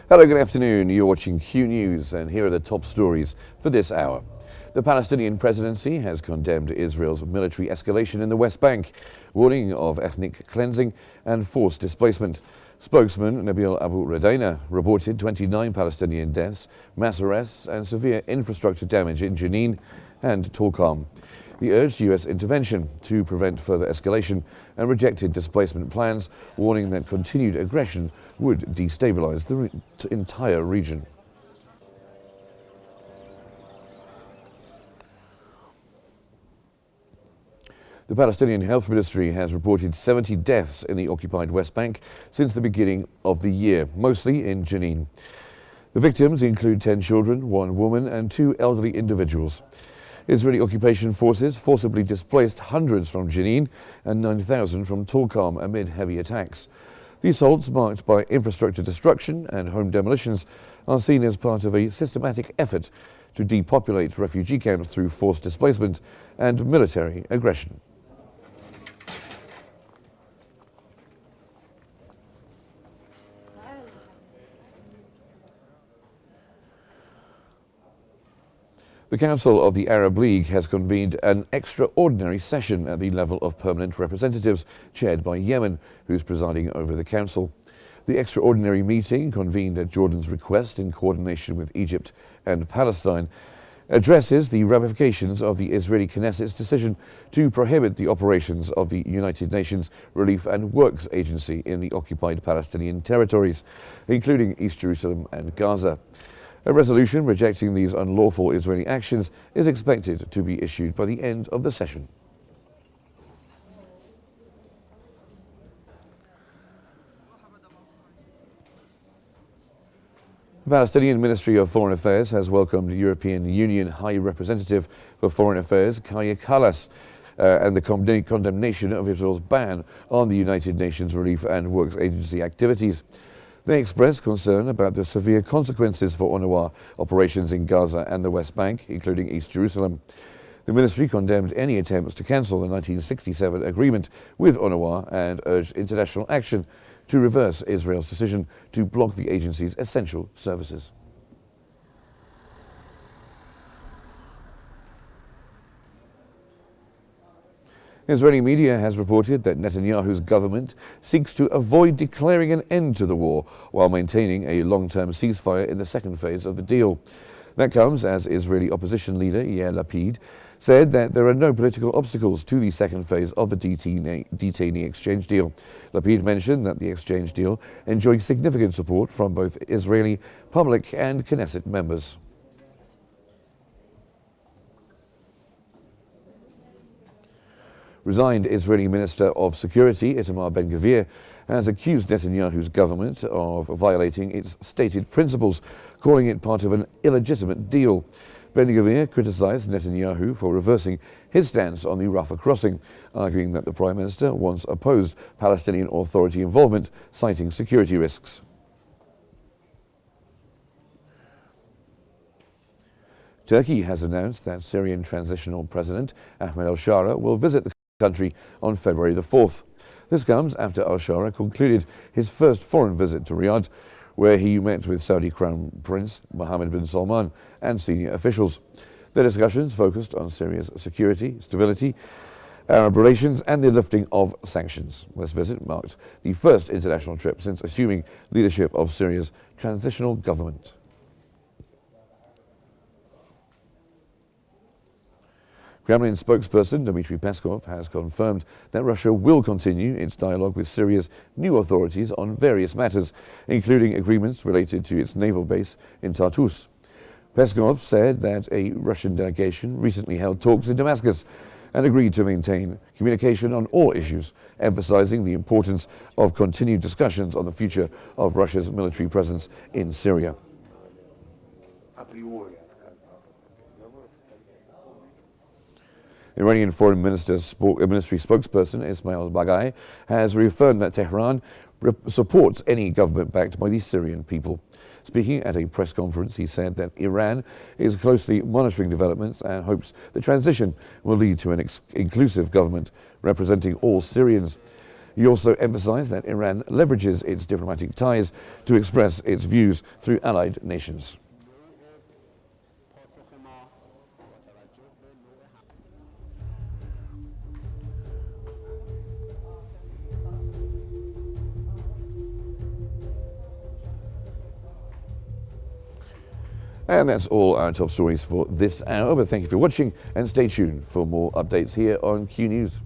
Hello, good afternoon. You're watching Q News, and here are the top stories for this hour. The Palestinian presidency has condemned Israel's military escalation in the West Bank, warning of ethnic cleansing and forced displacement. Spokesman Nabil Abu Radaina reported 29 Palestinian deaths, mass arrests and severe infrastructure damage in Jenin and Tulkarm. He urged U.S. intervention to prevent further escalation and rejected displacement plans, warning that continued aggression would destabilize the entire region. The Palestinian Health Ministry has reported 70 deaths in the occupied West Bank since the beginning of the year, mostly in Jenin. The victims include 10 children, 1 woman and 2 elderly individuals. Israeli occupation forces forcibly displaced hundreds from Jenin and 9,000 from Tulkarm amid heavy attacks. The assaults, marked by infrastructure destruction and home demolitions, are seen as part of a systematic effort to depopulate refugee camps through forced displacement and military aggression. The Council of the Arab League has convened an extraordinary session at the level of permanent representatives, chaired by Yemen, who's presiding over the council. The extraordinary meeting, convened at Jordan's request in coordination with Egypt and Palestine, addresses the ramifications of the Israeli Knesset's decision to prohibit the operations of the United Nations Relief and Works Agency in the occupied Palestinian territories, including East Jerusalem and Gaza. A resolution rejecting these unlawful Israeli actions is expected to be issued by the end of the session. The Palestinian Ministry of Foreign Affairs has welcomed European Union High Representative for Foreign Affairs Kaja Kallas and the condemnation of Israel's ban on the United Nations Relief and Works Agency activities. They expressed concern about the severe consequences for UNRWA operations in Gaza and the West Bank, including East Jerusalem. The ministry condemned any attempts to cancel the 1967 agreement with UNRWA and urged international action to reverse Israel's decision to block the agency's essential services. Israeli media has reported that Netanyahu's government seeks to avoid declaring an end to the war while maintaining a long-term ceasefire in the second phase of the deal. That comes as Israeli opposition leader Yair Lapid said that there are no political obstacles to the second phase of the detainee exchange deal. Lapid mentioned that the exchange deal enjoyed significant support from both Israeli public and Knesset members. Resigned Israeli Minister of Security Itamar Ben-Gvir has accused Netanyahu's government of violating its stated principles, calling it part of an illegitimate deal. Ben-Gvir criticized Netanyahu for reversing his stance on the Rafah crossing, arguing that the Prime Minister once opposed Palestinian Authority involvement, citing security risks. Turkey has announced that Syrian transitional President Ahmed al-Shara will visit the country on February the 4th. This comes after al-Shara concluded his first foreign visit to Riyadh, where he met with Saudi Crown Prince Mohammed bin Salman and senior officials. The discussions focused on Syria's security, stability, Arab relations and the lifting of sanctions. This visit marked the first international trip since assuming leadership of Syria's transitional government. Kremlin spokesperson Dmitry Peskov has confirmed that Russia will continue its dialogue with Syria's new authorities on various matters, including agreements related to its naval base in Tartus. Peskov said that a Russian delegation recently held talks in Damascus and agreed to maintain communication on all issues, emphasizing the importance of continued discussions on the future of Russia's military presence in Syria. Iranian Foreign Ministry spokesperson Ismail Baghai has reaffirmed that Tehran supports any government backed by the Syrian people. Speaking at a press conference, he said that Iran is closely monitoring developments and hopes the transition will lead to an inclusive government representing all Syrians. He also emphasized that Iran leverages its diplomatic ties to express its views through allied nations. And that's all our top stories for this hour, but thank you for watching and stay tuned for more updates here on Q News.